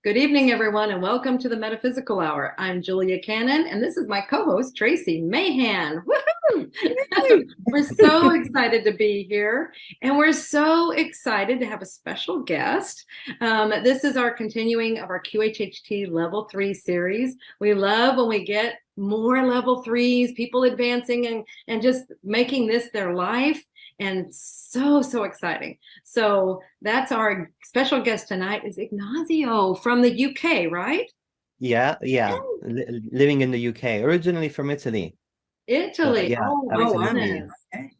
Good evening, everyone, and welcome to the Metaphysical Hour. I'm Julia Cannon, and this is my co-host, Tracie Mahan. Woohoo! We're so excited to be here, and we're so excited to have a special guest. This is our continuing of our QHHT Level 3 series. We love when we get more Level 3s, people advancing and just making this their life. And so exciting. So that's our special guest tonight is Ignazio from the UK, right? Yeah. Living in the UK, originally from Italy. Italy. Yeah, Oh I've my been goodness. here.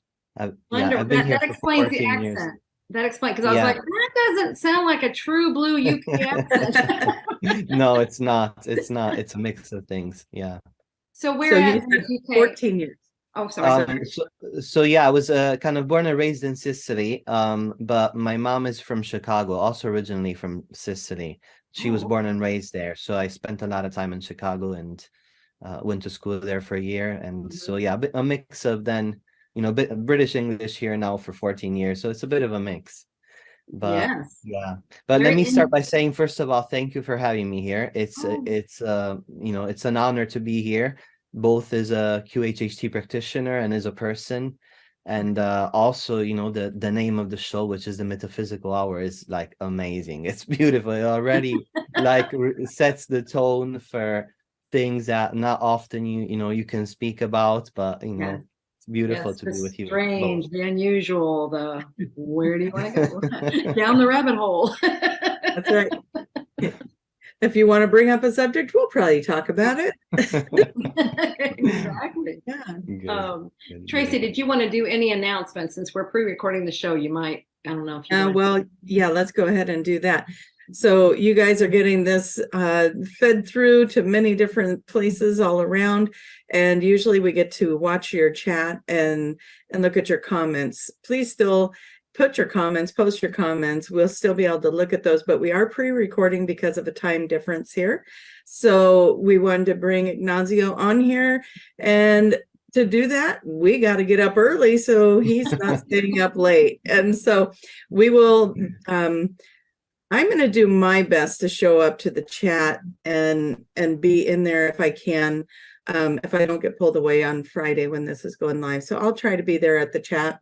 Wonderful. I've been here That for explains the 14 years. accent. That explains, because I was Yeah. like, that doesn't sound like a true blue UK accent. No, it's not. It's not. It's a mix of things. Yeah. So where So at you in the said UK? 14 years. Oh, sorry. So yeah, I was kind of born and raised in Sicily. But my mom is from Chicago, also originally from Sicily. She was born and raised there. So I spent a lot of time in Chicago and went to school there for a year. And so yeah, a mix of then, British English here now for 14 years. So it's a bit of a mix. But Yes. yeah, but let me start by saying, first of all, thank you for having me here. It's it's an honor to be here, both as a QHHT practitioner and as a person. And also, the name of the show, which is the Metaphysical Hour, is like amazing. It's beautiful. It already like sets the tone for things that not often you can speak about, but Yes. it's beautiful Yes, to the be with you strange, both. the unusual, the where do you want to go? Down the rabbit hole. That's right. If you want to bring up a subject, we'll probably talk about it. Exactly. Yeah. Tracie, did you want to do any announcements since we're pre-recording the show? You might, I don't know if you Well, yeah, let's go ahead and do that. So you guys are getting this fed through to many different places all around, and usually we get to watch your chat and look at your comments. Please still put your comments, post your comments. We'll still be able to look at those, but we are pre-recording because of a time difference here. So we wanted to bring Ignazio on here, and to do that, we got to get up early so he's not staying up late. And so we will I'm going to do my best to show up to the chat and be in there if I can, if I don't get pulled away on Friday when this is going live. So I'll try to be there at the chat.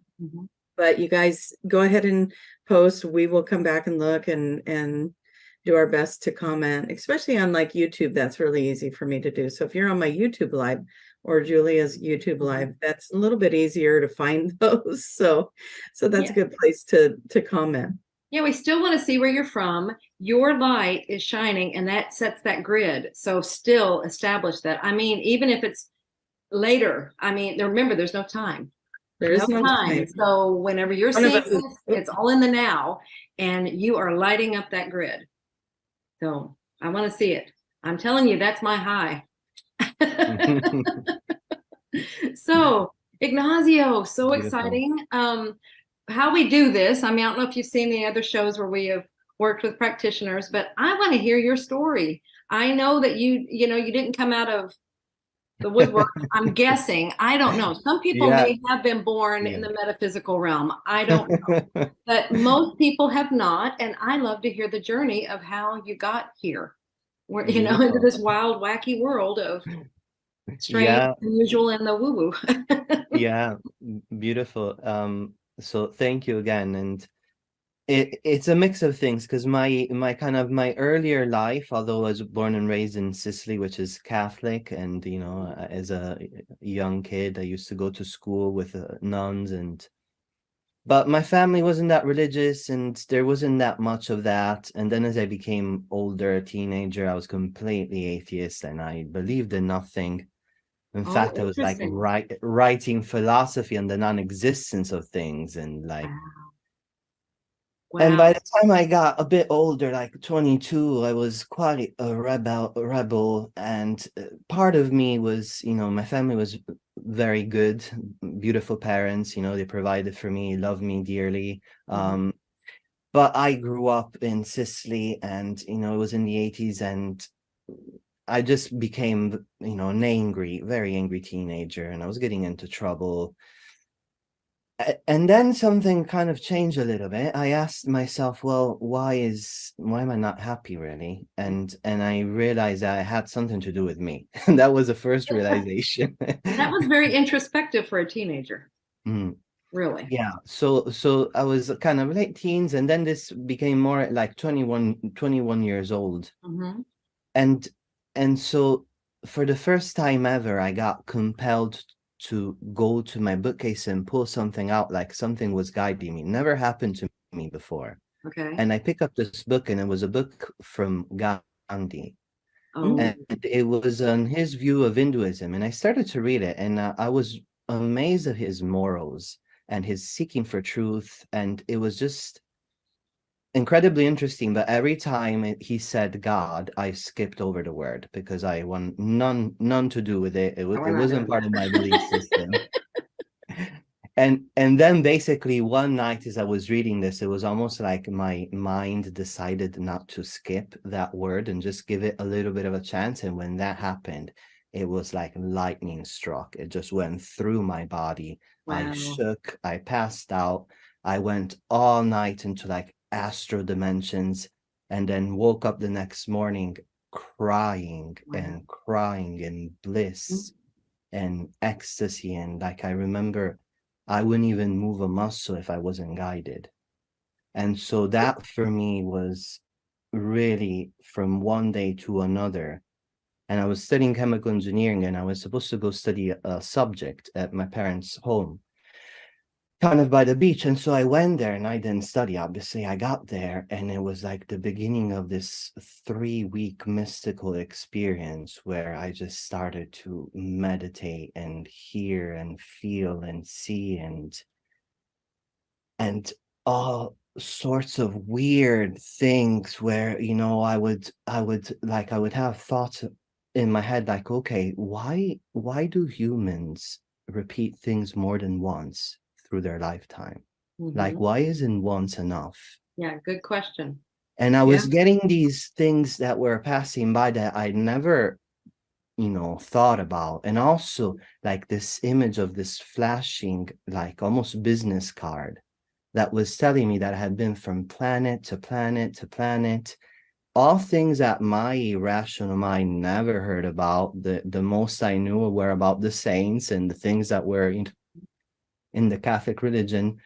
But you guys go ahead and post. We will come back and look and do our best to comment, especially on like YouTube. That's really easy for me to do. So if you're on my YouTube live or Julia's YouTube live, that's a little bit easier to find those. So that's a good place to comment. Yeah, we still want to see where you're from. Your light is shining, and that sets that grid. So still establish that. I mean, even if it's later, I mean, remember, there's no time. There is no time. So whenever you're seeing this, it's all in the now, and you are lighting up that grid. So I want to see it. I'm telling you, that's my high. So Ignazio, so beautiful. Exciting. How we do this, I mean, I don't know if you've seen the other shows where we have worked with practitioners, but I want to hear your story. I know that you didn't come out of the woodwork. I'm guessing. I don't know. Some people may have been born in the metaphysical realm. I don't know. But most people have not. And I love to hear the journey of how you got here. Where, into this wild, wacky world of strange, unusual, and the woo-woo. Yeah, beautiful. So thank you again. And it's a mix of things, because my earlier life, although I was born and raised in Sicily, which is Catholic, and as a young kid I used to go to school with nuns, but my family wasn't that religious and there wasn't that much of that. And then as I became older, a teenager, I was completely atheist and I believed in nothing. In fact, I was like writing philosophy on the non-existence of things, and like and by the time I got a bit older, like 22, I was quite a rebel. And part of me was, my family was very good, beautiful parents, they provided for me, loved me dearly. But I grew up in Sicily, and, it was in the 80s, and I just became, an very angry teenager, and I was getting into trouble. And then something kind of changed a little bit. I asked myself, well, why am I not happy really? And I realized that it had something to do with me. And that was the first realization. That was very introspective for a teenager. Mm. Really. Yeah. So I was kind of late teens, and then this became more like 21 years old. Mm-hmm. And so for the first time ever, I got compelled to go to my bookcase and pull something out, like something was guiding me. Never happened to me before. Okay. And I pick up this book, and it was a book from Gandhi. Oh. And it was on his view of Hinduism. And I started to read it, and I was amazed at his morals and his seeking for truth. And it was just incredibly interesting. But every time he said God, I skipped over the word because I want none to do with it. It wasn't part of my belief system. And then basically one night as I was reading this, it was almost like my mind decided not to skip that word and just give it a little bit of a chance. And when that happened, it was like lightning struck. It just went through my body. Wow. I shook, I passed out. I went all night into like astral dimensions, and then woke up the next morning crying and crying in bliss and ecstasy. And like I remember, I wouldn't even move a muscle if I wasn't guided. And so that for me was really from one day to another. And I was studying chemical engineering, and I was supposed to go study a subject at my parents' home, kind of by the beach. And so I went there, and I didn't study. Obviously, I got there, and it was like the beginning of this 3-week mystical experience where I just started to meditate and hear and feel and see and all sorts of weird things where, you know, I would have thoughts in my head like, okay, why do humans repeat things more than once through their lifetime? Like, why isn't once enough? Yeah, good question. And I was getting these things that were passing by that I never, you know, thought about. And also like this image of this flashing, like almost business card that was telling me that I had been from planet to planet to planet, all things that my irrational mind never heard about. The most I knew were about the saints and the things that were in the Catholic religion.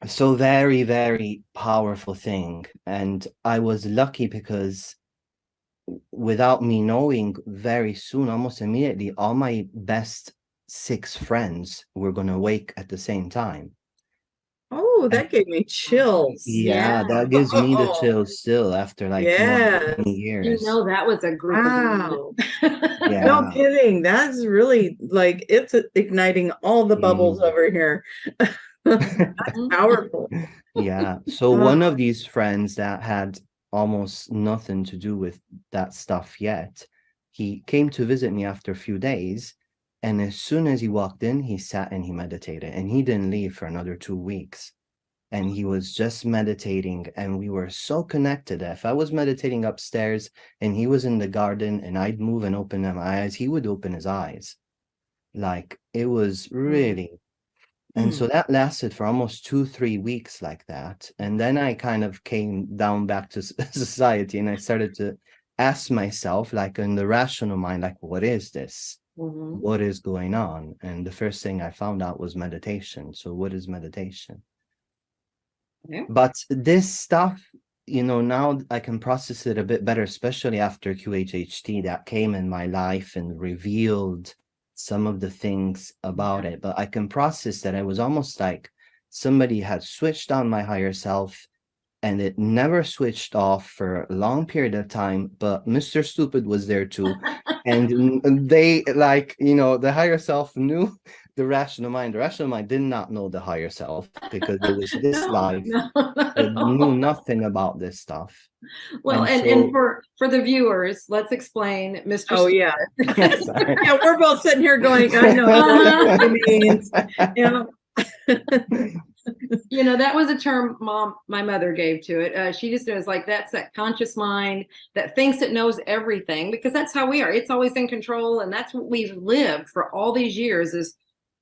So very, very powerful thing. And I was lucky because without me knowing, very soon, almost immediately, all my best 6 friends were going to wake at the same time. Oh, that gave me chills. Yeah, that gives me the chills still after like many years. You know, that was a group of yeah. No kidding. That's really like, it's igniting all the bubbles over here. That's powerful. Yeah. So one of these friends that had almost nothing to do with that stuff yet, he came to visit me after a few days. And as soon as he walked in, he sat and he meditated, and he didn't leave for another 2 weeks. And he was just meditating, and we were so connected that if I was meditating upstairs and he was in the garden and I'd move and open my eyes, he would open his eyes. Like, it was really... And so that lasted for almost 2-3 weeks like that. And then I kind of came down back to society, and I started to ask myself, like in the rational mind, like, what is this? What is going on? And the first thing I found out was meditation. So what is meditation? But this stuff, you know, now I can process it a bit better, especially after QHHT that came in my life and revealed some of the things about it. But I can process that it was almost like somebody had switched on my higher self, and it never switched off for a long period of time. But Mr. Stupid was there too. And they, like, you know, the higher self knew the rational mind. The rational mind did not know the higher self because it was this life. It knew nothing about this stuff. Well, and for the viewers, let's explain Mr. Oh, Stupid. Yeah. Yeah, we're both sitting here going, I know what it means. You know, that was a term my mother gave to it. She just knows, like, that's that conscious mind that thinks it knows everything, because that's how we are. It's always in control, and that's what we've lived for all these years, is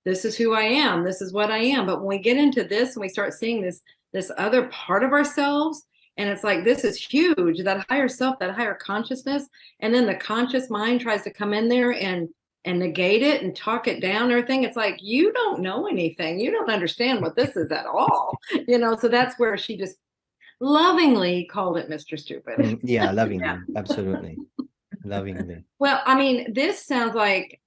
this is who I am, this is what I am. But when we get into this and we start seeing this other part of ourselves, and it's like, this is huge, that higher self, that higher consciousness, and then the conscious mind tries to come in there and negate it and talk it down and everything. It's like, you don't know anything, you don't understand what this is at all. So that's where she just lovingly called it Mr. Stupid. Yeah, lovingly. Yeah. Absolutely. Lovingly. Well, I mean, this sounds like,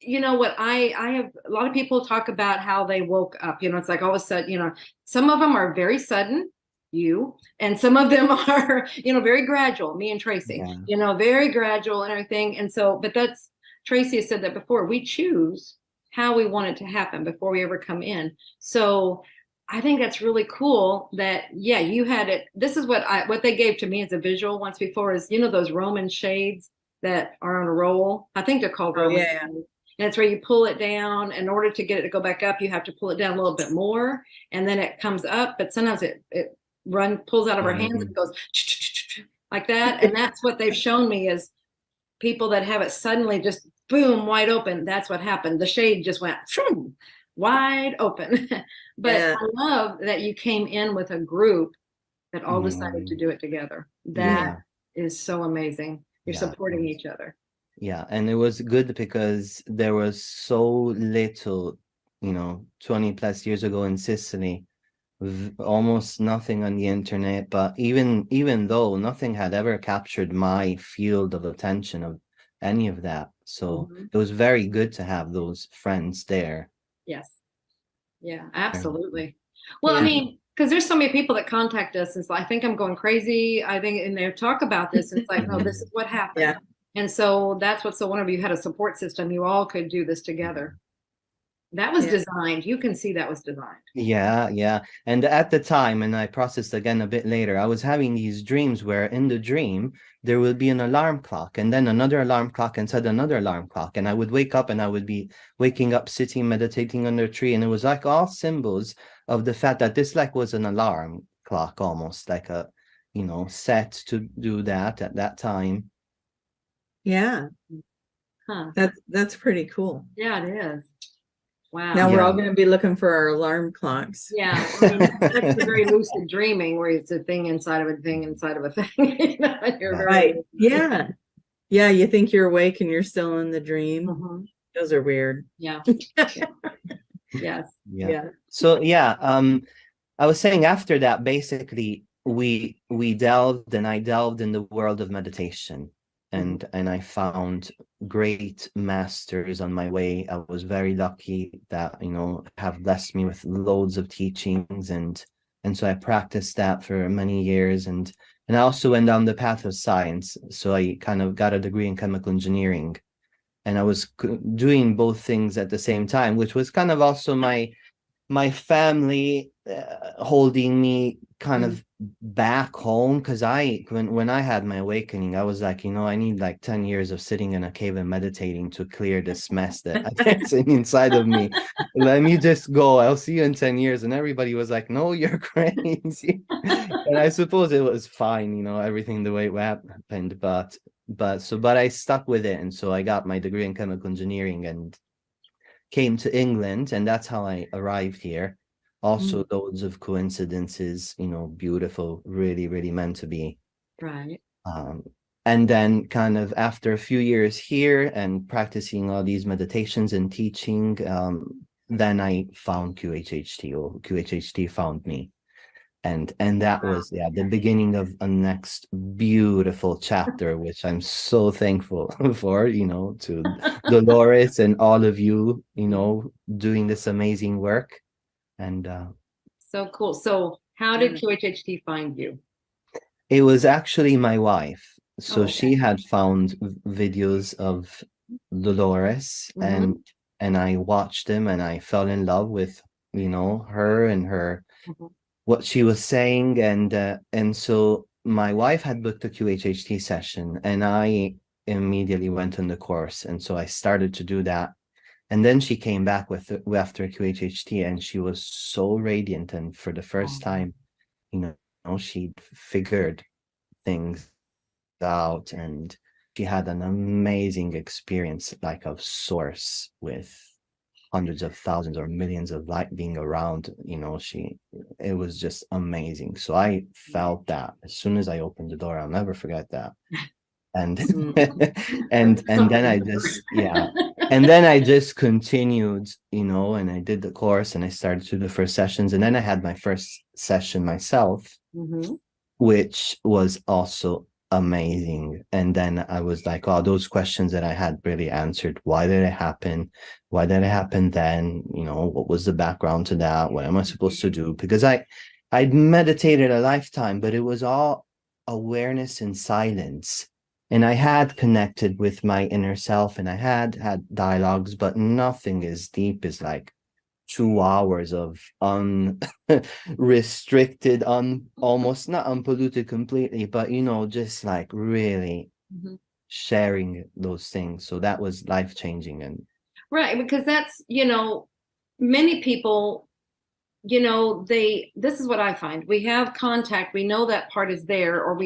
what I have a lot of people talk about how they woke up. It's like all of a sudden, some of them are very sudden, and some of them are, very gradual, me and Tracie, very gradual and everything. And so, but that's, Tracie has said that before, we choose how we want it to happen before we ever come in. So I think that's really cool that, yeah, you had it. This is what they gave to me as a visual once before is, those Roman shades that are on a roll. I think they're called Roman shades. And it's where you pull it down. In order to get it to go back up, you have to pull it down a little bit more, and then it comes up. But sometimes it pulls out of our hands and goes like that. And that's what they've shown me is people that have it suddenly just boom, wide open. That's what happened. The shade just went wide open. But I love that you came in with a group that all decided to do it together. That is so amazing. You're supporting each other. Yeah, and it was good because there was so little, 20 plus years ago in Sicily, almost nothing on the internet. But even though nothing had ever captured my field of attention of any of that, so it was very good to have those friends there. Yes. Yeah, absolutely. Well, I mean, because there's so many people that contact us and I think I'm going crazy. I think, and they talk about this. It's like, no, this is what happened. Yeah. And so that's what's so wonderful. You had a support system. You all could do this together. That was designed. You can see that was designed. Yeah, yeah. And at the time, and I processed again a bit later, I was having these dreams where in the dream, there will be an alarm clock and then another alarm clock and said another alarm clock. And I would wake up and I would be waking up, sitting, meditating under a tree. And it was like all symbols of the fact that this was an alarm clock, almost like a, set to do that at that time. Yeah. Huh. That's pretty cool. Yeah, it is. Wow. Now we're all going to be looking for our alarm clocks. Yeah. I mean, that's very lucid dreaming where it's a thing inside of a thing inside of a thing. Right. Yeah. Yeah. You think you're awake and you're still in the dream. Those are weird. Yeah. Yes. Yeah. So I was saying after that, basically we delved and I delved in the world of meditation. And I found great masters on my way. I was very lucky that, have blessed me with loads of teachings. And so I practiced that for many years. And I also went down the path of science. So I kind of got a degree in chemical engineering. And I was doing both things at the same time, which was kind of also my family holding me kind of back home, because when I had my awakening, I was like, I need like 10 years of sitting in a cave and meditating to clear this mess that's inside of me. Let me just go. I'll see you in 10 years. And everybody was like, no, you're crazy. And I suppose it was fine, everything the way it happened, but I stuck with it. And so I got my degree in chemical engineering and came to England, and that's how I arrived here. Also, loads of coincidences, beautiful, really, really meant to be. Right. And then kind of after a few years here and practicing all these meditations and teaching, then I found QHHT, or QHHT found me. And that was the beginning of a next beautiful chapter, which I'm so thankful for, to Dolores and all of you, doing this amazing work. And so cool. So how did QHHT find you? It was actually my wife. So she had found videos of Dolores, and I watched them and I fell in love with, her and her what she was saying. And so my wife had booked a QHHT session and I immediately went on the course. And so I started to do that. And then she came back after QHHT and she was so radiant. And for the first time, she'd figured things out and she had an amazing experience, like of source with hundreds of thousands or millions of light being around, it was just amazing. So I felt that as soon as I opened the door. I'll never forget that. And and then I just and then I just continued, and I did the course and I started to do the first sessions, and then I had my first session myself, which was also amazing. And then I was like, oh, those questions that I had really answered. Why did it happen? Why did it happen then? What was the background to that? What am I supposed to do? Because I'd meditated a lifetime, but it was all awareness and silence. And I had connected with my inner self, and I had dialogues, but nothing as deep as like 2 hours of unrestricted, almost not unpolluted completely, but just like really sharing those things. So that was life-changing. And right, because that's, many people, this is what I find. We have contact, we know that part is there, or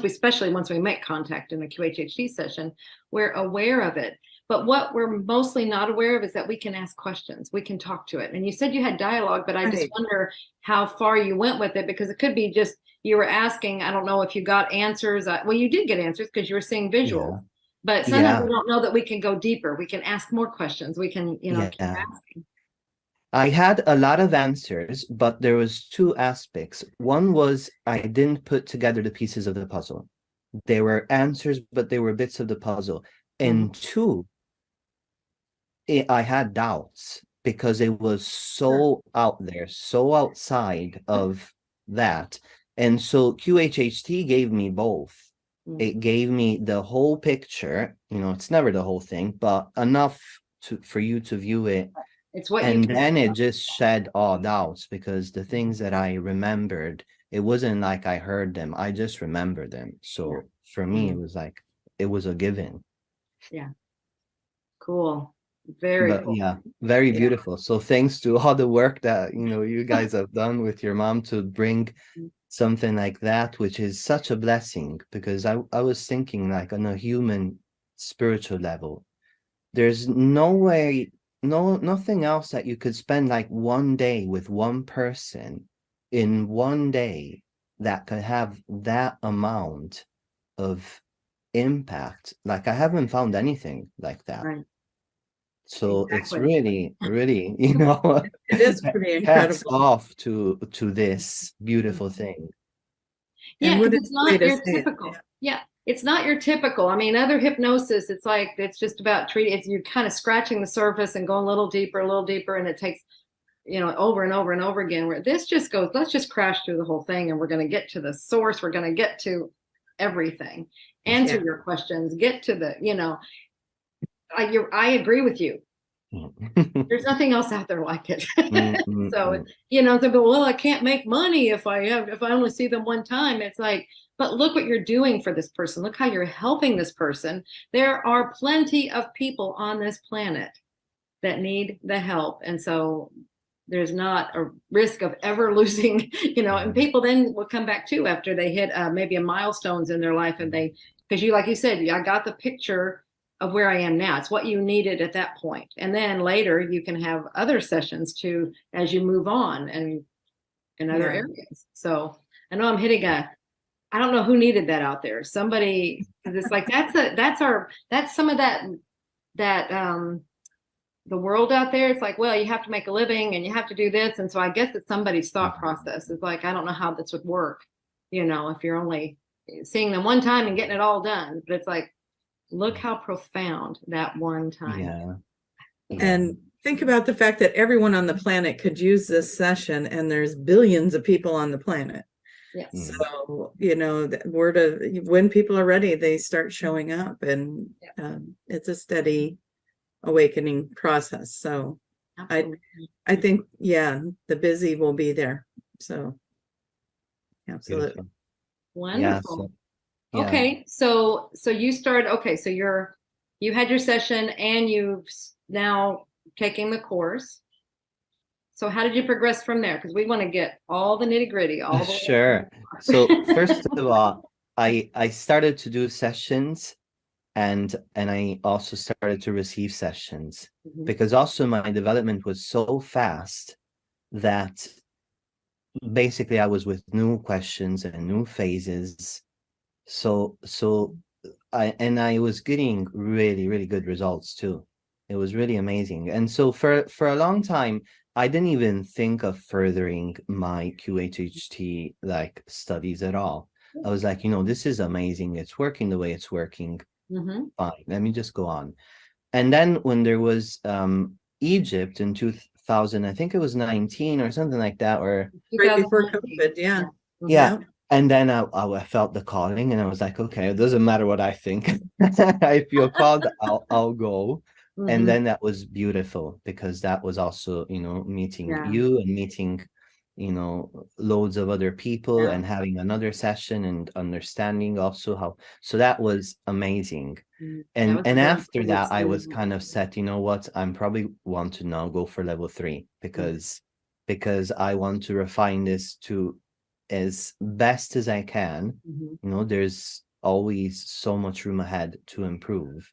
especially once we make contact in a QHHT session, we're aware of it. But what we're mostly not aware of is that we can ask questions, we can talk to it. And you said you had dialogue, but I just wonder how far you went with it, because it could be just you were asking. I don't know if you got answers. Well, you did get answers because you were seeing visual. But sometimes we don't know that we can go deeper. We can ask more questions. We can, keep asking. I had a lot of answers, but there was 2 aspects. One was I didn't put together the pieces of the puzzle. They were answers, but they were bits of the puzzle. And 2, I had doubts because it was so out there, so outside of that. And so QHHT gave me both. It gave me the whole picture. It's never the whole thing, but enough for you to view it. It's what and then it just shed all doubts, because the things that I remembered, it wasn't like I heard them. I just remembered them. So for me, it was like, it was a given. Yeah. Cool. Very cool. Yeah, very beautiful. So thanks to all the work that, you guys have done with your mom to bring something like that, which is such a blessing, because I was thinking like on a human spiritual level, there's no way, nothing else that you could spend like one day with one person in one day that could have that amount of impact. Like I haven't found anything like that. Right. So it's really, really, it is pretty incredible. Hats off to this beautiful thing. Yeah, because it's not your typical. Yeah, it's not your typical. I mean, other hypnosis, it's like, it's just about treating. It's you're kind of scratching the surface and going a little deeper, and it takes, over and over and over again. Where this just goes, let's just crash through the whole thing, and we're going to get to the source. We're going to get to everything, answer your questions, get to the, I agree with you. There's nothing else out there like it. So, they go, well, I can't make money if I only see them one time. It's like, but look what you're doing for this person. Look how you're helping this person. There are plenty of people on this planet that need the help. And so there's not a risk of ever losing, and people then will come back too after they hit maybe a milestones in their life. And because like you said, I got the picture of where I am now. It's what you needed at that point. And then later you can have other sessions too, as you move on and in other areas. So I know I'm hitting I don't know who needed that out there. Somebody, it's like, that's some of that, the world out there. It's like, well, you have to make a living and you have to do this. And so I guess it's somebody's thought process. It's like, I don't know how this would work, if you're only seeing them one time and getting it all done. But it's like, look how profound that one time. And think about the fact that everyone on the planet could use this session, and there's billions of people on the planet. Yes. So, the word of when people are ready, they start showing up, and it's a steady awakening process. So I think, the busy will be there. So absolutely. Beautiful. Wonderful. Okay, so you started. Okay, so you had your session, and you've now taking the course. So how did you progress from there? Because we want to get all the nitty gritty. All the sure. So first of all, I started to do sessions and I also started to receive sessions, Mhm. because also my development was so fast that basically I was with new questions and new phases. So I was getting really, really good results too. It was really amazing. And so for a long time, I didn't even think of furthering my QHHT like studies at all. I was like, this is amazing. It's working the way it's working. Mhm. Fine, let me just go on. And then when there was Egypt in 2000, I think it was 19 or something like that, or Right before 2019. COVID, yeah. Mhm. yeah. And then I felt the calling, and I was like, okay, it doesn't matter what I think. I feel called, I'll go. And Mhm. then that was beautiful, because that was also, meeting Yeah. you and meeting, loads of other people, Yeah. and having another session and understanding also how, so that was amazing. Mm. And That was a very after cool that, I was experience. kind of set, you know what, I'm probably want to now go for level 3, because I want to refine this to as best as I can. Mhm. There's always so much room ahead to improve.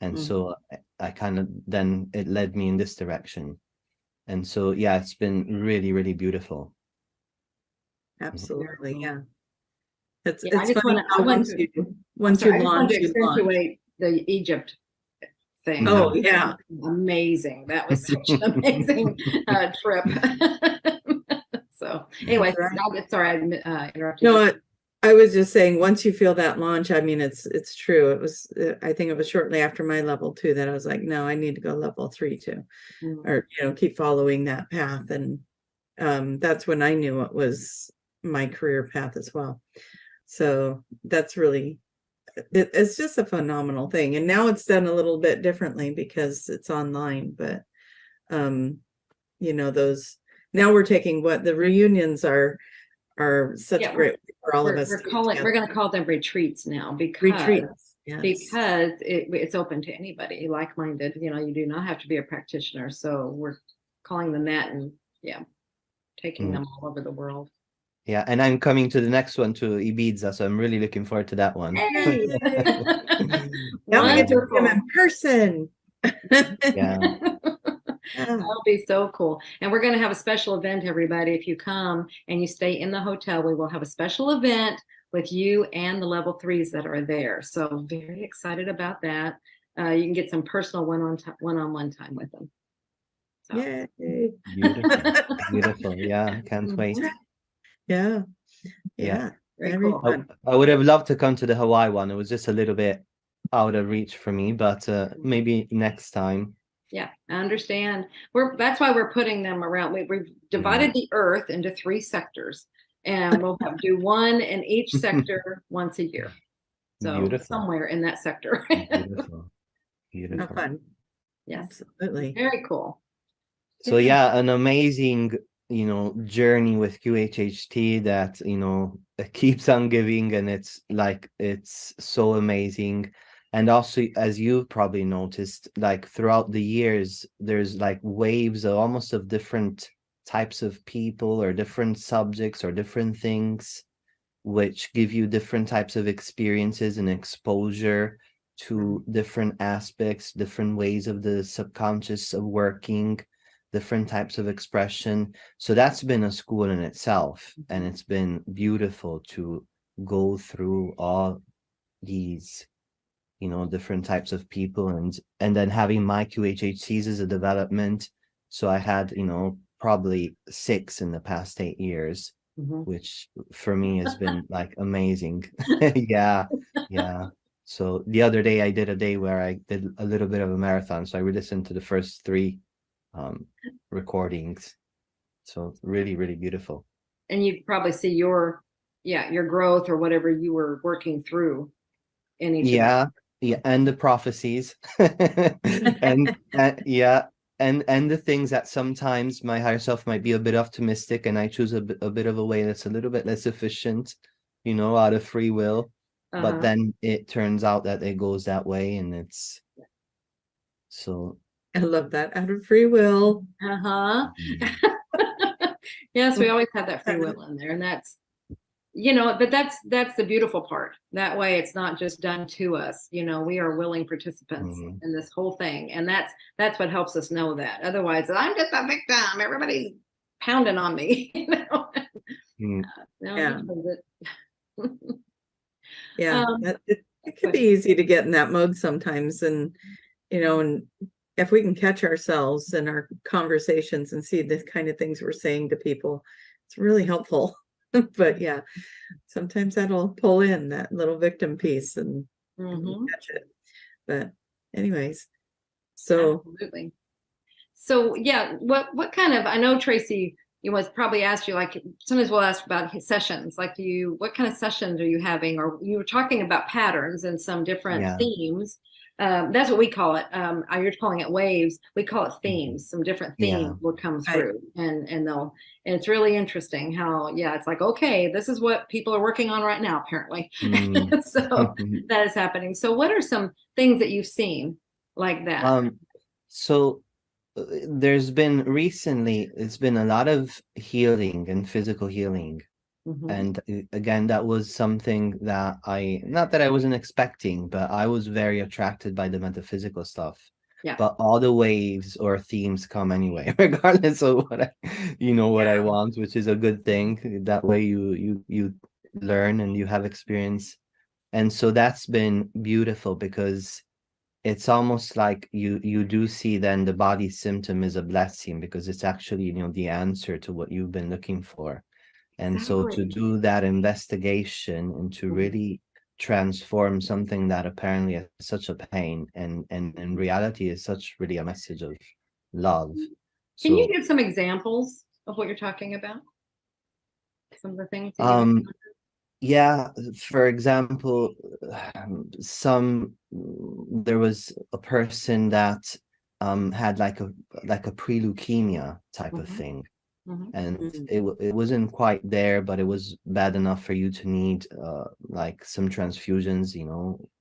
And Mhm. so I kind of, then it led me in this direction. And so, yeah, it's been really, really beautiful. Absolutely, Very yeah. cool. It's Yeah, I it's just funny want to. how I want once to. you I'm once you sorry. I just wanted launch, to you launch. accentuate the Egypt thing. Mhm. Oh yeah. Amazing. That was such an amazing trip. So anyway, That's right. sorry, I interrupted you. No, I was just saying, once you feel that launch, I mean, it's true. It was, I think it was shortly after my level 2 that I was like, no, I need to go level 3 too, Mhm. or keep following that path. And that's when I knew it was my career path as well. So that's really, it's just a phenomenal thing. And now it's done a little bit differently because it's online, but those, now we're taking what the reunions are such Yeah, great way for all of us we're to get calling, we're together. going to call them retreats now, because Retreats. Yes. it's open to anybody like-minded. You do not have to be a practitioner. So we're calling them that, and yeah, taking them all over the world. Yeah, and I'm coming to the next one to Ibiza, so I'm really looking forward to that one. Yay. Now we get to see them in person. Yeah. That'll be so cool. And we're going to have a special event, everybody. If you come and you stay in the hotel, we will have a special event with you and the level 3s that are there. So very excited about that. You can get some personal one-on-one time with them. So. Yay. Beautiful. Beautiful. Yeah, can't wait. Yeah. Yeah. Very cool. fun. I would have loved to come to the Hawaii one. It was just a little bit out of reach for me, but maybe next time. Yeah, I understand. That's why we're putting them around. We've divided the Earth into 3 sectors, and we'll do one in each sector once a year. So Beautiful. somewhere in that sector. Beautiful. Beautiful. How fun. Yes. Absolutely. Very cool. So yeah, an amazing, journey with QHHT that, it keeps on giving, and it's so amazing. And also, as you've probably noticed, like throughout the years, there's like waves of almost of different types of people or different subjects or different things, which give you different types of experiences and exposure to different aspects, different ways of the subconscious of working, different types of expression. So that's been a school in itself, and it's been beautiful to go through all these different types of people, and then having my QHHCs as a development. So I had probably 6 in the past 8 years, which for me has been like amazing. Yeah. So the other day I did a day where I did a little bit of a marathon, so I listened to the first 3 recordings. So really, really beautiful. And you probably see your growth or whatever you were working through in each of them. Yeah, and the prophecies, and yeah, and the things that sometimes my higher self might be a bit optimistic, and I choose a bit of a way that's a little bit less efficient, out of free will. But then it turns out that it goes that way, and it's so. I love that, out of free will. Yes, we always have that free will in there, and that's you know, but that's the beautiful part. That way it's not just done to us. You know, we are willing participants in this whole thing. And that's what helps us know that. Otherwise, I'm just a victim. Everybody's pounding on me, you know. No, Yeah. Um, It can be easy to get in that mode sometimes. And, you know, and if we can catch ourselves in our conversations and see the kind of things we're saying to people, it's really helpful. But yeah, sometimes that'll pull in that little victim piece and catch it. But anyways, so absolutely. So yeah, what kind of, I know Tracie, you was probably asked you, like sometimes we'll ask about his sessions, like what kind of sessions are you having? Or you were talking about patterns and some different themes. That's what we call it. You're calling it waves. We call it themes. Some different themes will come through, and it's really interesting how, it's like, okay, this is what people are working on right now, apparently. So that is happening. So what are some things that you've seen like that? So there's been recently, it's been a lot of healing and physical healing. And again, that was something that not that I wasn't expecting, but I was very attracted by the metaphysical stuff. Yeah. But all the waves or themes come anyway, regardless of what I want, which is a good thing. That way you learn and you have experience. And so that's been beautiful, because it's almost like you do see then the body symptom is a blessing, because it's actually, the answer to what you've been looking for. And so to do that investigation and to really transform something that apparently is such a pain and in reality is such really a message of love. Can you give some examples of what you're talking about? Some of the things yeah, for example, there was a person that had like a pre-leukemia type of thing. And it wasn't quite there, but it was bad enough for you to need like some transfusions,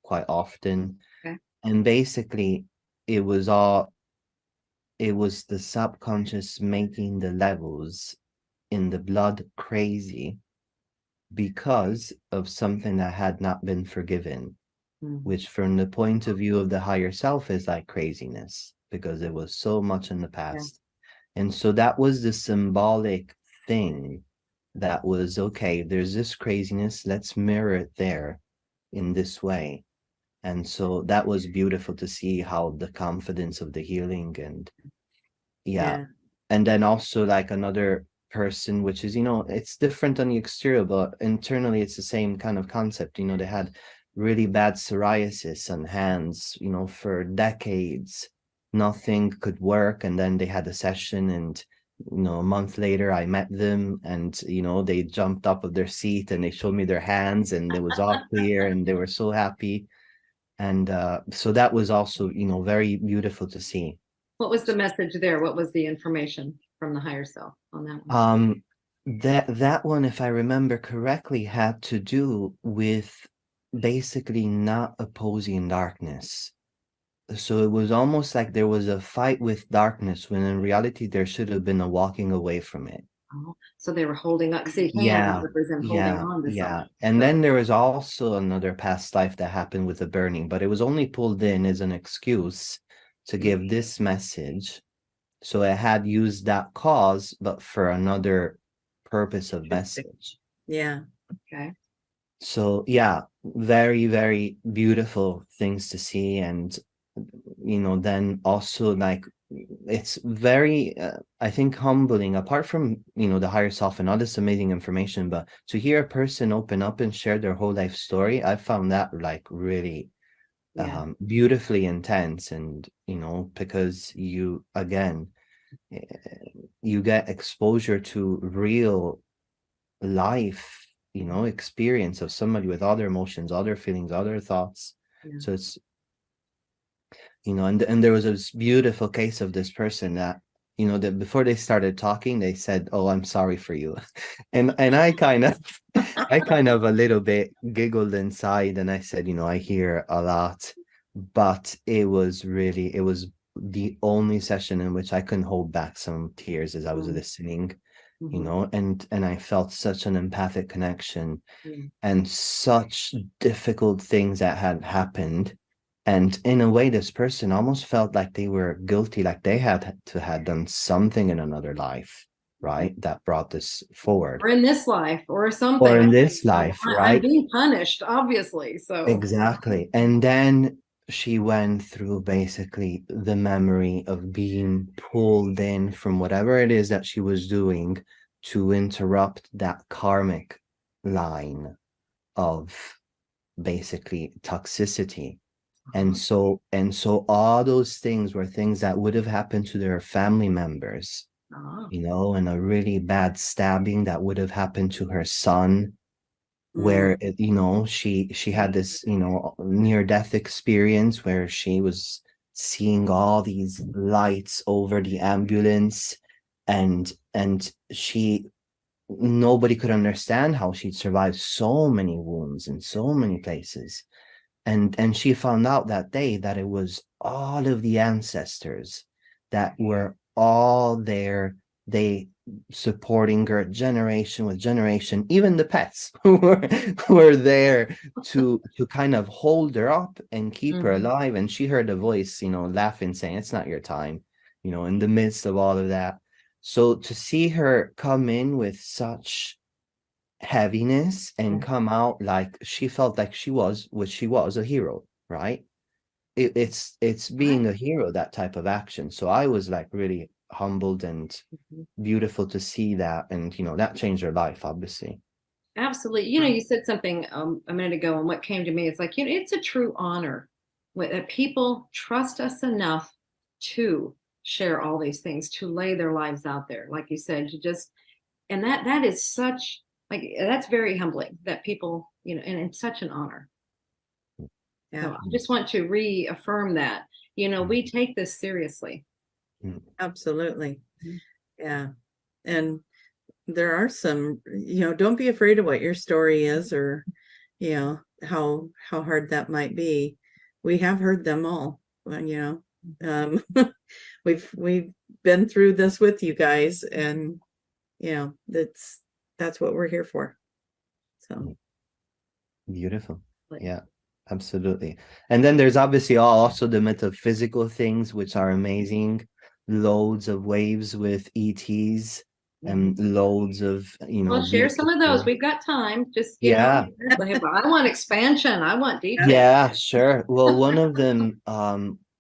quite often. And basically it was the subconscious making the levels in the blood crazy because of something that had not been forgiven, which from the point of view of the higher self is like craziness, because it was so much in the past. And so that was the symbolic thing that was, okay, there's this craziness, let's mirror it there in this way. And so that was beautiful to see how the confidence of the healing and and then also like another person, which is, it's different on the exterior, but internally it's the same kind of concept. They had really bad psoriasis on hands, for decades. Nothing could work, and then they had a session, and a month later I met them, and they jumped up of their seat and they showed me their hands, and it was all clear and they were so happy. And so that was also very beautiful to see. What was the message there? What was the information from the higher self on that one? That one, if I remember correctly, had to do with basically not opposing darkness. So it was almost like there was a fight with darkness, when in reality there should have been a walking away from it. Oh, so they were holding up, holding on to something. And then there was also another past life that happened with the burning, but it was only pulled in as an excuse to give this message. So I had used that cause, but for another purpose of message. Yeah. Okay. So yeah, very, very beautiful things to see. And then also like it's very I think humbling, apart from the higher self and all this amazing information, but to hear a person open up and share their whole life story, I found that like really beautifully intense. And because you get exposure to real life experience of somebody with other emotions, other feelings, other thoughts. So it's and there was this beautiful case of this person that that before they started talking, they said, "Oh, I'm sorry for you," and I kind of a little bit giggled inside, and I said, I hear a lot, but it was the only session in which I couldn't hold back some tears as I was listening. you know, and I felt such an empathic connection Mm. and such difficult things that had happened. And in a way, this person almost felt like they were guilty, like they had to had done something in another life, right? That brought this forward. Or in this life or something. Or in this life, I'm right? being punished, obviously. So Exactly. And then she went through basically the memory of being pulled in from whatever it is that she was doing to interrupt that karmic line of basically toxicity. And so all those things were things that would have happened to their family members, you know, and a really bad stabbing that would have happened to her son, where you know, she had this, you know, near-death experience where she was seeing all these lights over the ambulance, and she, nobody could understand how she'd survived so many wounds in so many places. And she found out that day that it was all of the ancestors that were all there, they supporting her generation with generation, even the pets who were there to kind of hold her up and keep her alive. And she heard a voice, you know, laughing, saying, "It's not your time," you know, in the midst of all of that. So to see her come in with such heaviness and come out like she felt like she was, which she was, a hero, right? It's being a hero, that type of action. So I was like really humbled and beautiful to see that, and you know, that changed her life, obviously. absolutely. You know, you said something a minute ago, and what came to me is like, you know, it's a true honor that people trust us enough to share all these things, to lay their lives out there, like you said, to just, and that is such, like, that's very humbling that people, you know, and it's such an honor. Yeah, So I just want to reaffirm that, you know, we take this seriously. absolutely. Yeah. And there are some, you know, don't be afraid of what your story is, or, you know, how hard that might be. We have heard them all, you know, we've been through this with you guys, and, you know, that's what we're here for. So Beautiful. Yeah, absolutely. And then there's obviously also the metaphysical things, which are amazing. Loads of waves with ETs and loads of, you know, Well, share some of those. beautiful- We've got time. Just, you Yeah. know, I want expansion. I want detail. Yeah, sure. Well, one of them,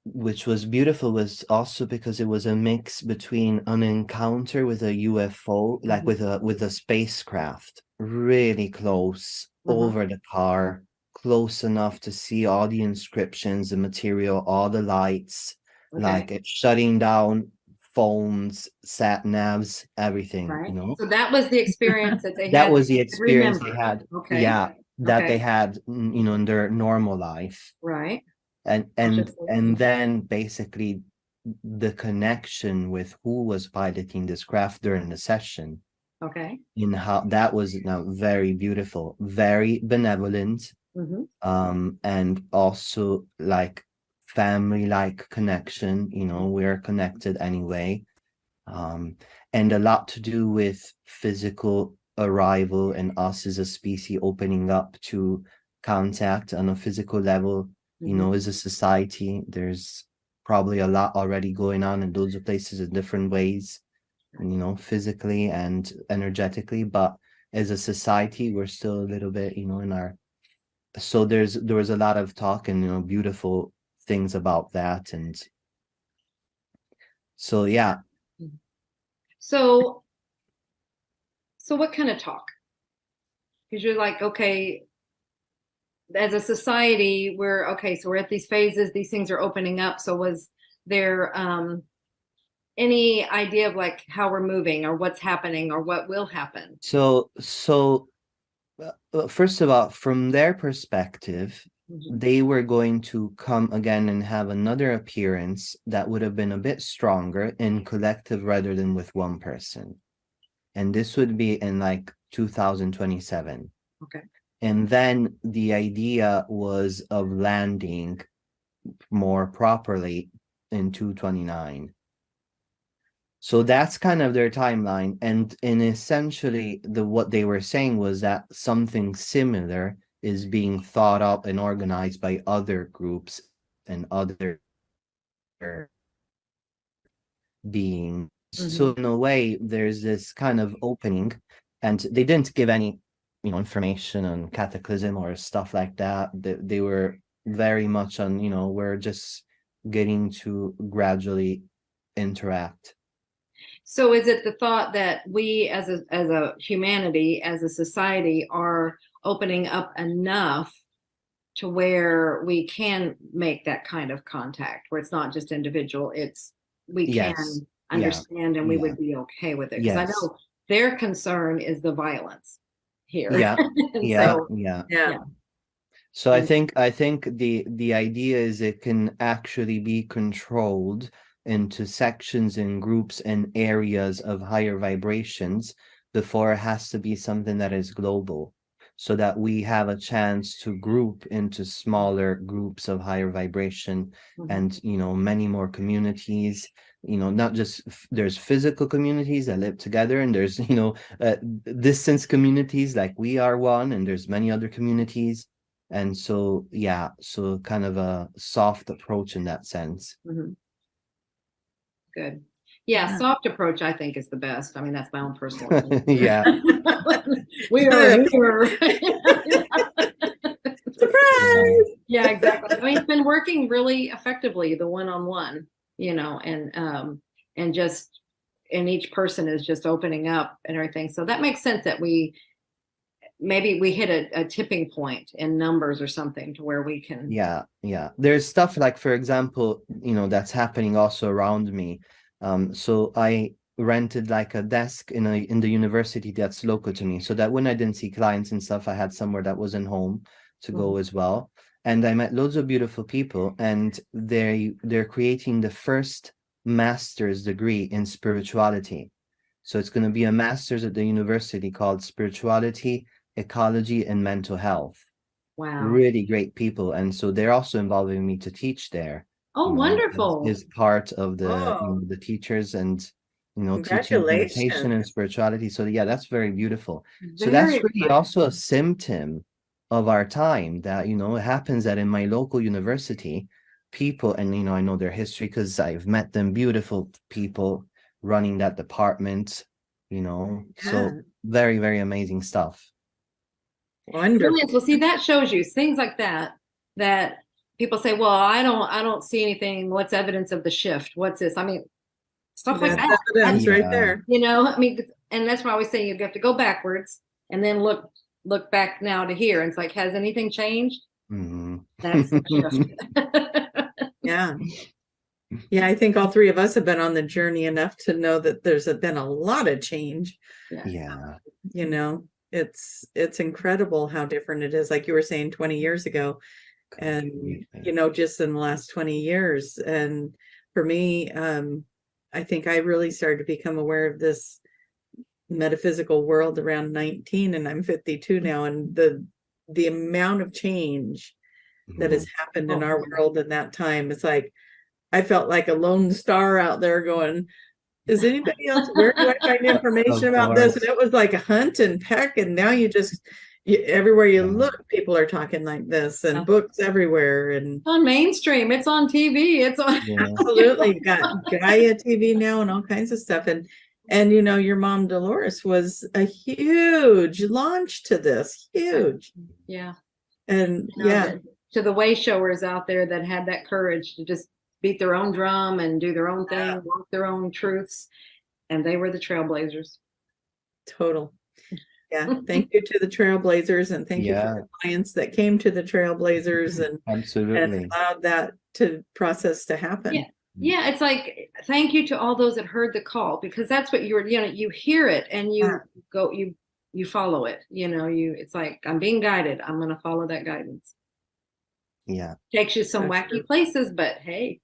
which was beautiful, was also because it was a mix between an encounter with a UFO, like with a spacecraft, really close over the car, close enough to see all the inscriptions, the material, all the lights, like it's shutting down phones, sat navs, everything, Right. you know. So that was the experience that they had. That was the experience they remember. had. Okay. Yeah, that Okay. they had, you know, in their normal life. Right. And Consciously. then basically the connection with who was piloting this craft during the session, Okay. in how that was now very beautiful, very benevolent, and also like family-like connection, you know, we're connected anyway. And a lot to do with physical arrival and us as a species opening up to contact on a physical level, you know, as a society. There's probably a lot already going on in loads of places in different ways, you know, physically and energetically, but as a society, we're still a little bit, you know, in our, so there was a lot of talk and, you know, beautiful things about that. And so, yeah. So what kind of talk? Because you're like, okay, as a society, we're okay, so we're at these phases, these things are opening up. So was there any idea of like how we're moving or what's happening or what will happen? So first of all, from their perspective, they were going to come again and have another appearance that would have been a bit stronger in collective rather than with one person. And this would be in like 2027. Okay. And then the idea was of landing more properly in 229. So that's kind of their timeline. And essentially what they were saying was that something similar is being thought up and organized by other groups and other beings. So in a way, there's this kind of opening, and they didn't give any, information on cataclysm or stuff like that. They were very much on, we're just getting to gradually interact. So is it the thought that we as a humanity, as a society, are opening up enough to where we can make that kind of contact, where it's not just individual, it's we Yes. can understand and we Yeah. would be okay with it? Because I Yes. know their concern is the violence here. Yeah. And Yeah. so, Yeah. So I think the idea is it can actually be controlled into sections and groups and areas of higher vibrations before it has to be something that is global, so that we have a chance to group into smaller groups of higher vibration and many more communities, not just there's physical communities that live together, and there's distance communities like we are one, and there's many other communities. And so so kind of a soft approach in that sense. good. Yeah, Yeah. soft approach I think is the best. I mean, that's my own personal opinion. Yeah. We are here. Surprise! Yeah, exactly. I mean, it's been working really effectively, the one-on-one, and just, and each person is just opening up and everything. So that makes sense that maybe we hit a tipping point in numbers or something to where we can. Yeah. There's stuff like, for example, that's happening also around me. So I rented like a desk in the university that's local to me, so that when I didn't see clients and stuff, I had somewhere that wasn't home to go as well. And I met loads of beautiful people, and they're creating the first master's degree in spirituality. So it's going to be a master's at the university called Spirituality, Ecology, and Mental Health. Wow. Really great people. And so they're also involving me to teach there. Oh, wonderful. Is part of the Oh. the teachers, and teaching Congratulations. meditation and spirituality. So yeah, that's very beautiful. So that's Very really also a symptom of our time, that it happens that in my local university, people, and I know their history because I've met them, beautiful people running that department, so very, very amazing stuff. Wonderful. Brilliant. Well, see, that shows you things like that people say, well, I don't see anything. What's evidence of the shift? What's this? I mean, stuff like That's that. evidence right there. I mean, and that's why I always say you have to go backwards and then look back now to here. And it's like, has anything changed? That's the shift. Yeah. I think all three of us have been on the journey enough to know that there's been a lot of change. Yeah. It's incredible how different it is. Like you were saying 20 years ago, and just in the last 20 years. And for me, I think I really started to become aware of this metaphysical world around 19, and I'm 52 now, and the amount of change that has happened in our world in that time. It's like I felt like a lone star out there going, is anybody else, where do I find information about this? And it was like a hunt and peck, and now everywhere you look, people are talking like this, and books everywhere, and it's on mainstream, it's on TV, it's on absolutely got Gaia TV now and all kinds of stuff. And your mom Dolores was a huge launch to this, huge. And to the way showers out there that had that courage to just beat their own drum and do their own thing, walk their own truths, and they were the trailblazers. Total. Thank you to the trailblazers, and thank you for the clients that came to the trailblazers and absolutely allowed that process to happen. It's like, thank you to all those that heard the call, because that's what you hear it and you go, you follow it, it's like, I'm being guided, I'm going to follow that guidance. Takes you some wacky places, but hey.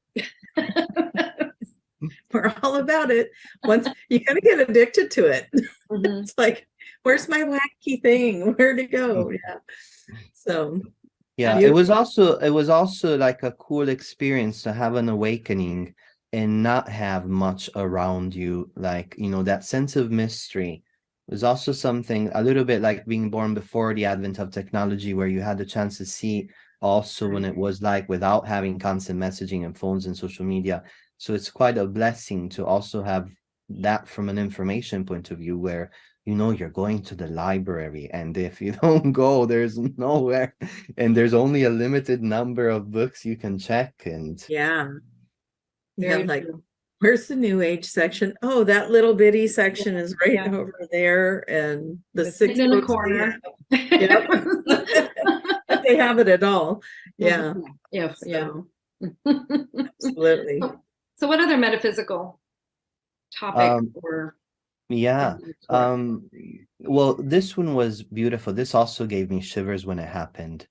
We're all about it. Once you kind of get addicted to it. It's like, where's my wacky thing? Where to go? So it was also like a cool experience to have an awakening and not have much around you, like, you know, that sense of mystery was also something a little bit like being born before the advent of technology, where you had the chance to see also when it was like without having constant messaging and phones and social media. So it's quite a blessing to also have that from an information point of view, where you know you're going to the library, and if you don't go, there's nowhere, and there's only a limited number of books you can check. And Yeah. Yeah, Very like, true. where's the new age section? Oh, that little bitty section is right Yeah. over there, and the It's 6 hidden in the books they corner. have. Yep. But they have it at all. Yeah, Yeah. So, absolutely. So what other metaphysical topic or Yeah. Well, this one was beautiful. This also gave me shivers when it happened.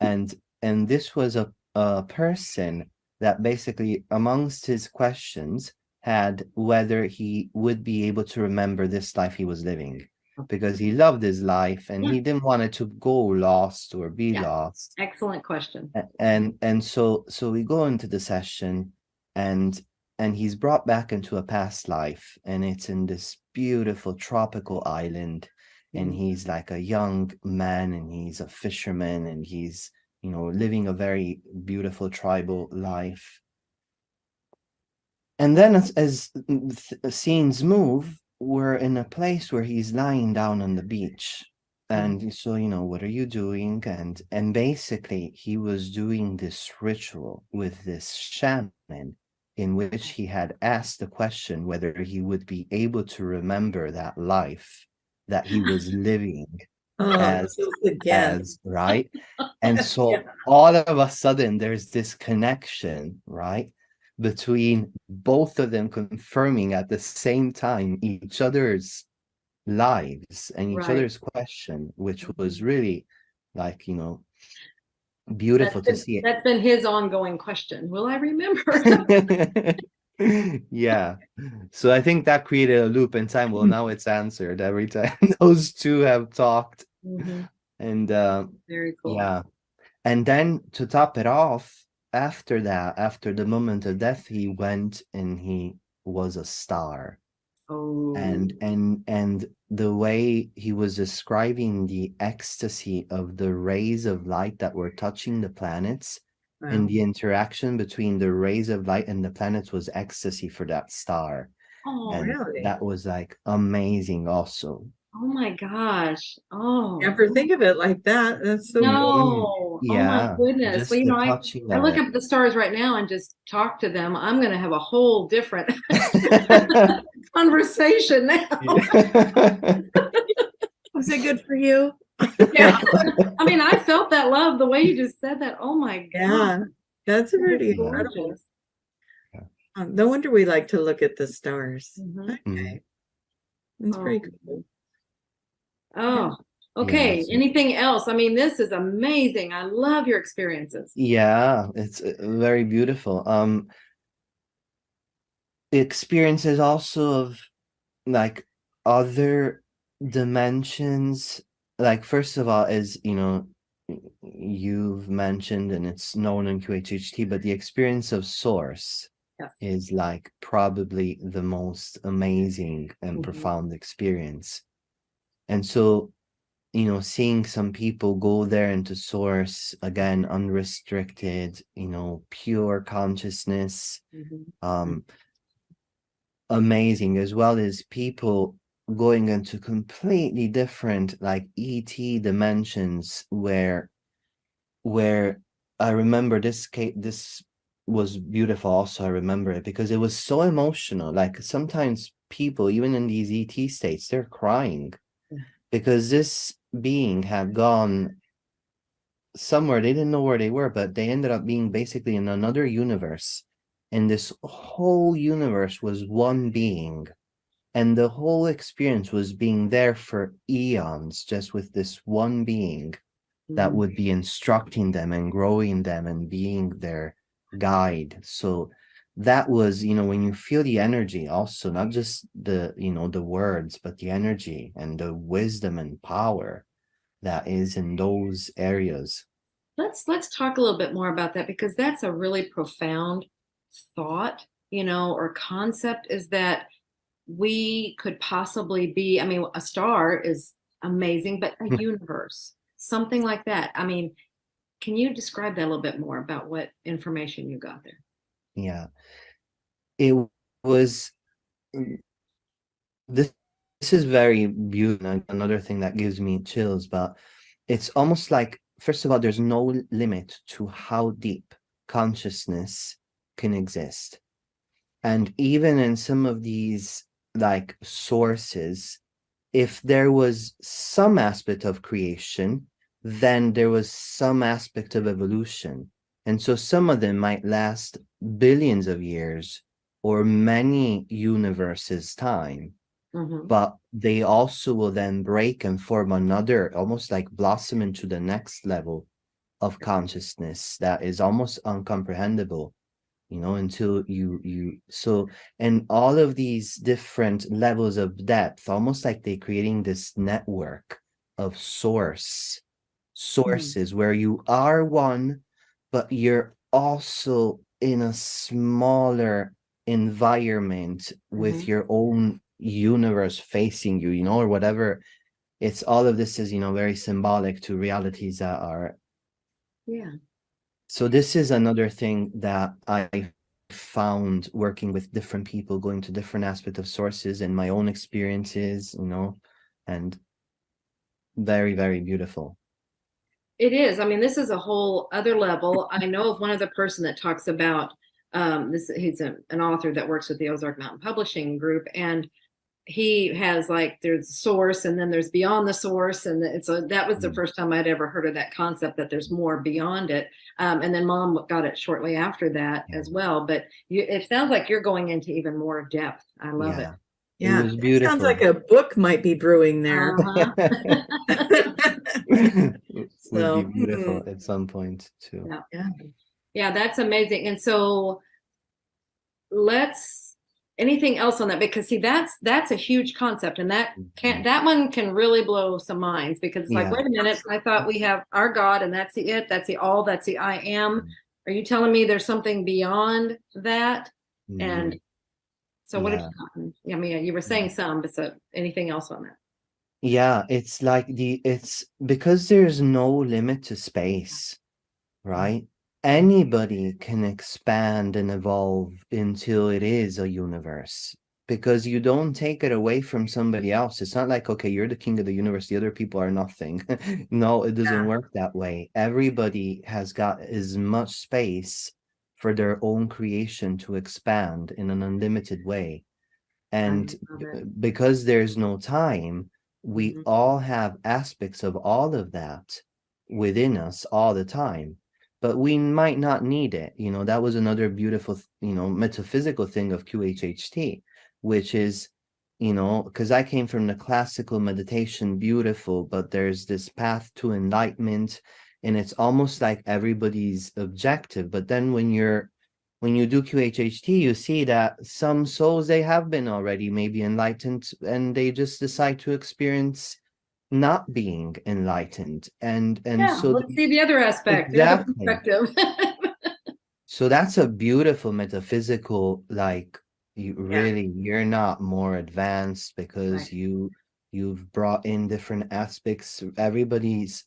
And this was a person that basically amongst his questions had whether he would be able to remember this life he was living, because he loved his life and he didn't want it to go lost or be lost. Excellent question. And so we go into the session, and he's brought back into a past life, and it's in this beautiful tropical island, and he's like a young man, and he's a fisherman, and he's, you know, living a very beautiful tribal life. And then as scenes move, we're in a place where he's lying down on the beach. And so, you know, what are you doing? And basically he was doing this ritual with this shaman, in which he had asked the question whether he would be able to remember that life that he was living as right. And so all of a sudden there's this connection, right, between both of them confirming at the same time each other's lives and each other's question, which was really, like, you know, beautiful to see it. That's been his ongoing question. Will I remember? Yeah. So I think that created a loop in time. Well, now it's answered every time those two have talked. And very cool. Yeah. And then to top it off, after that, after the moment of death, he went and he was a star. And the way he was describing the ecstasy of the rays of light that were touching the planets, and the interaction between the rays of light and the planets was ecstasy for that star. And that was like amazing also. Oh my gosh. Oh, never think of it like that. That's so no. Yeah. Oh my goodness. Just Well, you the know, touching I of look it. up at the stars right now and just talk to them. I'm going to have a whole different conversation now. Was it good for you? Yeah. I mean, I felt that love the way you just said that. Oh my God. Yeah, that's pretty incredible. No wonder we like to look at the stars. Okay. That's pretty cool. Oh, okay. Anything else? I mean, this is amazing. I love your experiences. Yeah, it's very beautiful. Experiences also of like other dimensions. Like, first of all, as you know, you've mentioned, and it's known in QHHT, but the experience of source is like probably the most amazing and profound experience. And so, you know, seeing some people go there into source, again, unrestricted, you know, pure consciousness, amazing, as well as people going into completely different, like, ET dimensions, where I remember this was beautiful also. I remember it because it was so emotional. Like, sometimes people, even in these ET states, they're crying because this being had gone somewhere. They didn't know where they were, but they ended up being basically in another universe. And this whole universe was one being. And the whole experience was being there for eons, just with this one being that would be instructing them and growing them and being their guide. So that was, you know, when you feel the energy also, not just the, you know, the words, but the energy and the wisdom and power that is in those areas. Let's talk a little bit more about that, because that's a really profound thought. or concept is that we could possibly be, I mean, a star is amazing, but a universe, something like that. I mean, can you describe that a little bit more about what information you got there? Yeah, it was this is very beautiful. Another thing that gives me chills, but it's almost like, first of all, there's no limit to how deep consciousness can exist. And even in some of these like sources, if there was some aspect of creation, then there was some aspect of evolution. And so some of them might last billions of years or many universes time, but they also will then break and form another, almost like blossom into the next level of consciousness that is almost uncomprehendable, until so, and all of these different levels of depth, almost like they're creating this network of sources where you are one, but you're also in a smaller environment with your own universe facing you, or whatever. It's all of this is, very symbolic to realities that are. Yeah. So this is another thing that I found working with different people, going to different aspects of sources and my own experiences, and very, very beautiful. It is. I mean, this is a whole other level. I know of one other person that talks about this. He's an author that works with the Ozark Mountain Publishing Group, and he has like, there's source and then there's beyond the source, and that was the first time I'd ever heard of that concept, that there's more beyond it. And then Mom got it shortly after that as well. But it sounds like you're going into even more depth. I love it. Yeah, it was beautiful. It sounds like a book might be brewing there. Would be beautiful at some point too. Yeah, that's amazing. And so anything else on that? Because see, that's a huge concept, and that one can really blow some minds, because it's like, wait a minute, I thought we have our God and that's the it, that's the all, that's the I am. Are you telling me there's something beyond that? And so what have you gotten? I mean, you were saying some, but so anything else on that? Yeah, it's like it's because there's no limit to space, right? Anybody can expand and evolve until it is a universe, because you don't take it away from somebody else. It's not like, okay, you're the king of the universe, the other people are nothing. No, it doesn't work that way. Everybody has got as much space for their own creation to expand in an unlimited way. And because there's no time, we all have aspects of all of that within us all the time, but we might not need it. That was another beautiful, metaphysical thing of QHHT, which is, because I came from the classical meditation, beautiful, but there's this path to enlightenment, and it's almost like everybody's objective. But then when you do QHHT, you see that some souls, they have been already maybe enlightened, and they just decide to experience not being enlightened. And so let's see the other aspect, exactly. the other perspective. So that's a beautiful metaphysical, like, you're not more advanced because you've brought in different aspects. Everybody's,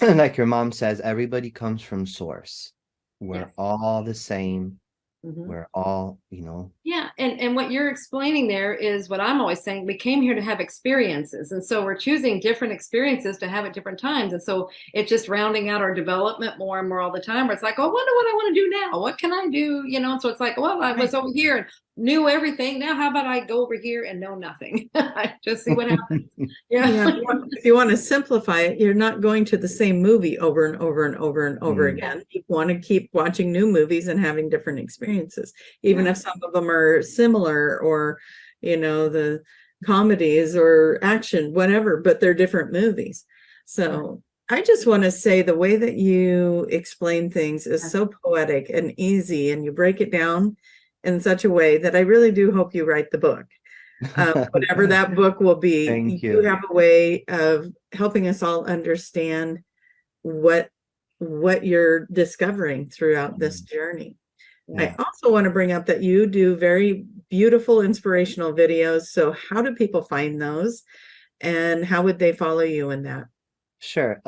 like your mom says, everybody comes from source. We're all the same. We're all, Yeah, and what you're explaining there is what I'm always saying. We came here to have experiences, and so we're choosing different experiences to have at different times, and so it's just rounding out our development more and more all the time, where it's like, oh, I wonder what I want to do now. What can I do? So it's like, well, I was over here and knew everything. Now how about I go over here and know nothing? Just see what happens. If you want to simplify it, you're not going to the same movie over and over and over and over again. You want to keep watching new movies and having different experiences, even if some of them are similar, or the comedies or action, whatever, but they're different movies. So I just want to say, the way that you explain things is so poetic and easy, and you break it down in such a way that I really do hope you write the book. Whatever that book will be. Thank you have a way of helping us all understand what you're discovering throughout this journey. I also want to bring up that you do very beautiful, inspirational videos. So how do people find those? And how would they follow you in that? Sure.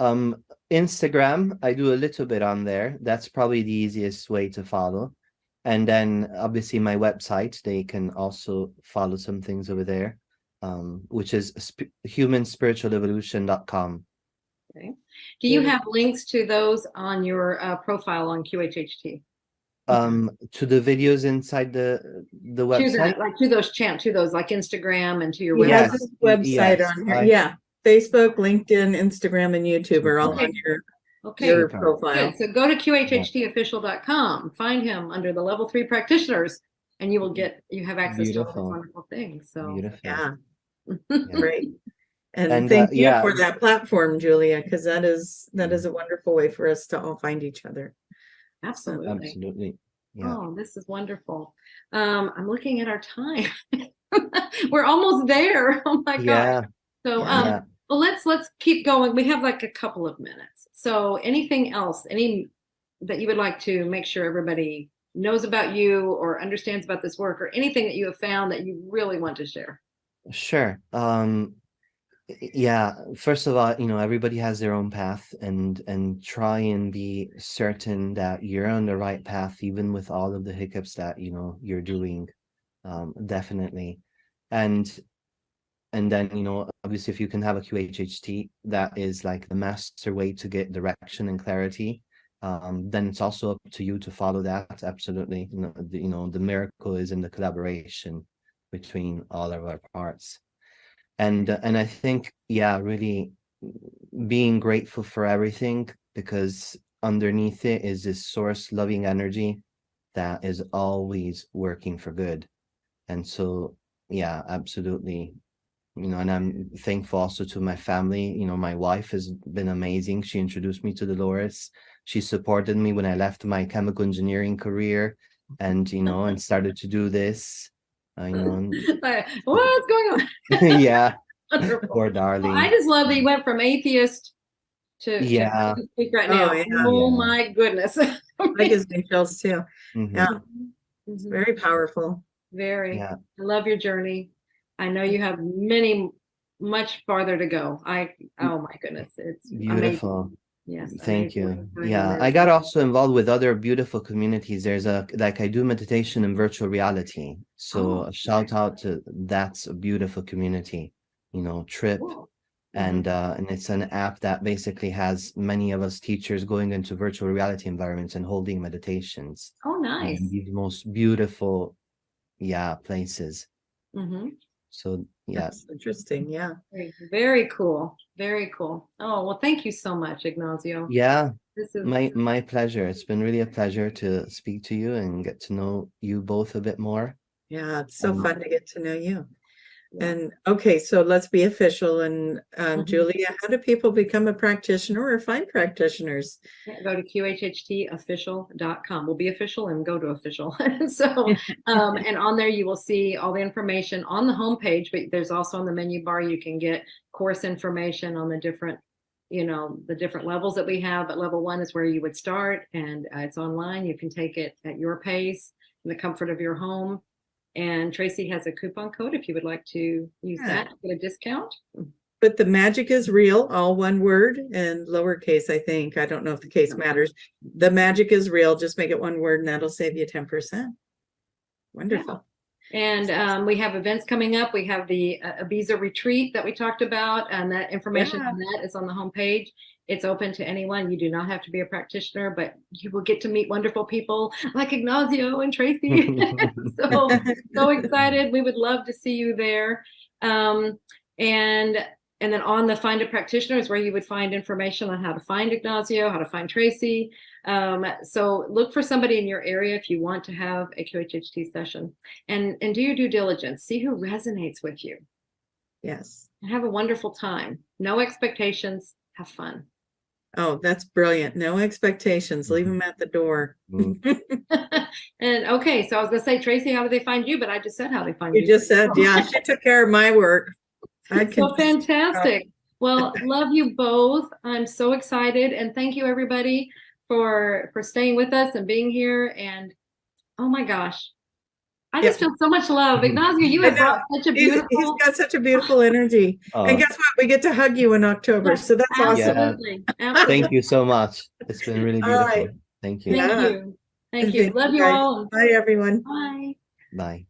Instagram, I do a little bit on there. That's probably the easiest way to follow. And then obviously my website, they can also follow some things over there, which is humanspiritualevolution.com. Okay. Do you have links to those on your profile on QHHT? To the videos inside the website? To those like Instagram and to your Yeah, website. website on here. Yeah. Facebook, LinkedIn, Instagram, and YouTube are all on your profile. Good. So go to QHHTofficial.com, find him under the level 3 practitioners, and you have access to all these wonderful things. So beautiful. Great. And thank you for that platform, Julia, because that is a wonderful way for us to all find each other. Absolutely. Yeah. Oh, this is wonderful. I'm looking at our time. We're almost there. Oh my God. So well, let's keep going. We have like a couple of minutes. So anything else, that you would like to make sure everybody knows about you or understands about this work, or anything that you have found that you really want to share? Sure. Yeah, first of all, everybody has their own path, and try and be certain that you're on the right path, even with all of the hiccups that you're doing. Definitely. And then, obviously, if you can have a QHHT, that is like the master way to get direction and clarity. Then it's also up to you to follow that. Absolutely. The miracle is in the collaboration between all of our parts. And I think, really being grateful for everything, because underneath it is this source loving energy that is always working for good. And so, absolutely. And I'm thankful also to my family. My wife has been amazing. She introduced me to Dolores. She supported me when I left my chemical engineering career and, and started to do this. What's going on? Yeah. Poor darling. Well, I just love that you went from atheist to speak right now. Oh my goodness. That gives me chills too. Yeah. It's very powerful. Very. I love your journey. I know you have much farther to go. Oh my goodness. It's beautiful. Amazing. Yes. Thank you. Yeah. I got also involved with other beautiful communities. There's I do meditation in virtual reality. So a shout out to that's a beautiful community, Trip. Cool. And it's an app that basically has many of us teachers going into virtual reality environments and holding meditations. Oh, nice. These most beautiful, places. So that's interesting. Yeah. Very cool. Very cool. Oh, well, thank you so much, Ignazio. Yeah. This is my pleasure. It's been really a pleasure to speak to you and get to know you both a bit more. Yeah, it's so fun to get to know you. And okay, so let's be official. And Julia, how do people become a practitioner or find practitioners? Go to QHHTofficial.com. We'll be official and go to official. So, and on there you will see all the information on the homepage, but there's also on the menu bar, you can get course information on the different, the different levels that we have. But level 1 is where you would start, and it's online. You can take it at your pace in the comfort of your home. And Tracie has a coupon code if you would like to use that to get a discount. But the magic is real, all one word and lowercase, I think. I don't know if the case matters. The magic is real. Just make it one word and that'll save you 10%. Wonderful. Yeah. And we have events coming up. We have the Ibiza retreat that we talked about, and that information on that is on the homepage. It's open to anyone. You do not have to be a practitioner, but you will get to meet wonderful people like Ignazio and Tracie. so excited. We would love to see you there. And then on the Find a Practitioner is where you would find information on how to find Ignazio, how to find Tracie. So look for somebody in your area if you want to have a QHHT session, and do your due diligence. See who resonates with you. Yes. And have a wonderful time. No expectations. Have fun. Oh, that's brilliant. No expectations. Leave them at the door. And okay, so I was going to say, Tracie, how do they find you? But I just said how they find you. You just said, she took care of my work. So fantastic. Well, love you both. I'm so excited. And thank you, everybody, for staying with us and being here. And Oh my gosh. I Yeah. just feel so much love. Ignazio, you I have brought know. such a He's beautiful. got such a beautiful energy. Oh, And guess what? We get to hug you in October. So that's awesome. Absolutely. Absolutely. thank you so much. It's been really All right. beautiful. Thank you. Thank Yeah. you. Thank you. Thank Love you you guys. all. Bye, everyone. Bye. Bye.